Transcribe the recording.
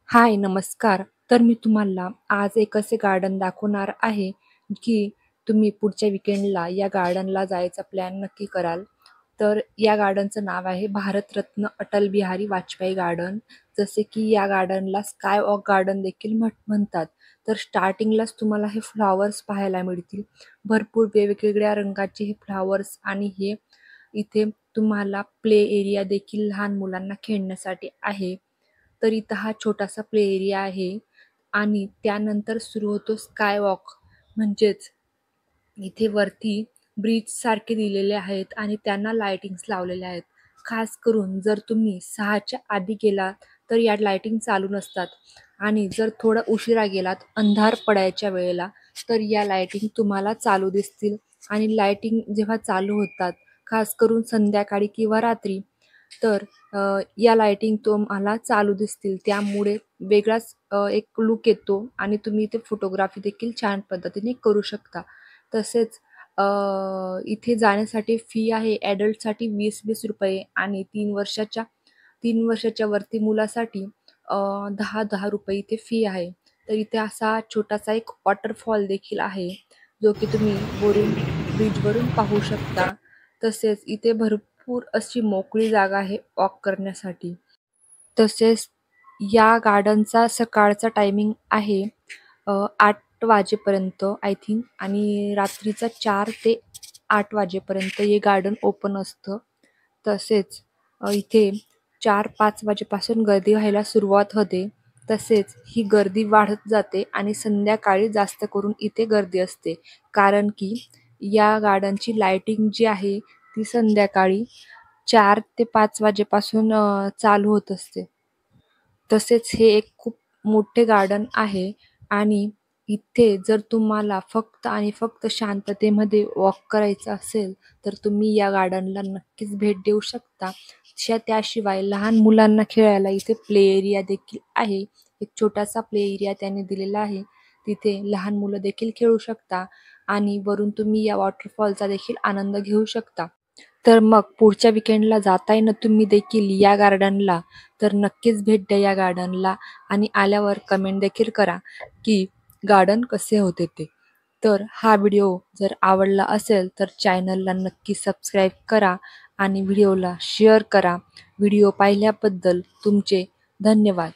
हाय, नमस्कार. तर मी तुम्हाला आज एक असे गार्डन दाखवणार आहे, की तुम्ही पुढच्या वीकेंडला या गार्डनला जायचा प्लॅन नक्की कराल. तर या गार्डनचं नाव आहे भारतरत्न अटल बिहारी वाजपेयी गार्डन. जसे की या गार्डनला स्काय वॉक गार्डन देखील म्हणतात. तर स्टार्टिंगलाच तुम्हाला हे फ्लॉवर्स पाहायला मिळतील. भरपूर वेगवेगळ्या रंगाचे हे फ्लॉवर्स आणि हे इथे तुम्हाला प्ले एरिया देखील लहान मुलांना खेळण्यासाठी आहे. तर इथं हा छोटासा प्ले एरिया आहे आणि त्यानंतर सुरू होतो स्काय वॉक. म्हणजेच इथे वरती ब्रिज सारखे दिलेले आहेत आणि त्यांना लाइटिंग्स लावलेल्या आहेत. खास करून जर तुम्ही 6च्या आधी गेलात तर या लाइटिंग चालू नसतात आणि जर थोडं उशिरा गेलात अंधार पडायच्या वेळेला तर या लाइटिंग तुम्हाला चालू दिसतील. आणि लाइटिंग जेव्हा चालू होतात खास करून संध्याकाळी किंवा रात्री तर या लाइटिंग तुम्हाला चालू दिसतील. त्यामुळे वेगळाच एक लूक येतो आणि तुम्ही इथे फोटोग्राफी देखील छान पद्धतीने करू शकता. तसेच इथे जाण्यासाठी फी आहे ॲडल्टसाठी ₹20-20 आणि 3 वर्षाच्या वरती मुलासाठी ₹10-10 इथे फी आहे. तर इथे असा छोटासा एक वॉटरफॉल देखील आहे, जो की तुम्ही ब्रिजवरून पाहू शकता. तसेच इथे भरपूर अशी मोकळी जागा आहे वॉक करण्यासाठी. तसेच या गार्डनचा सकाळचा टायमिंग आहे 8 वाजेपर्यंत आय थिंक आणि रात्रीचा 4 ते 8 वाजेपर्यंत हे गार्डन ओपन असतं. तसेच इथे 4-5 वाजेपासून गर्दी व्हायला सुरुवात होते. तसेच ही गर्दी वाढत जाते आणि संध्याकाळी जास्त करून इथे गर्दी असते. कारण की या गार्डनची लाइटिंग जी आहे ती संध्याकाळी 4 ते 5 वाजेपासून चालू होत असते. तसेच हे एक खूप मोठे गार्डन आहे आणि इथे जर तुम्हाला फक्त आणि फक्त शांततेमध्ये वॉक करायचं असेल, तर तुम्ही या गार्डनला नक्कीच भेट देऊ शकता. त्याशिवाय लहान मुलांना खेळायला इथे प्ले एरिया देखील आहे. एक छोटासा प्ले एरिया त्याने दिलेला आहे. तिथे लहान मुलं देखील खेळू शकता आणि वरून तुम्ही या वॉटरफॉलचा देखील आनंद घेऊ शकता. तर मग पुढच्या वीकेंडला जाताय ना तुम्ही देखील या गार्डनला, तर नक्कीच भेट द्या या गार्डनला आणि आल्यावर कमेंट देखील करा, की गार्डन कसे होते ते. तर हा व्हिडिओ जर आवडला असेल तर चॅनलला नक्की सबस्क्राईब करा आणि व्हिडिओला शेअर करा. व्हिडिओ पाहिल्याबद्दल तुमचे धन्यवाद.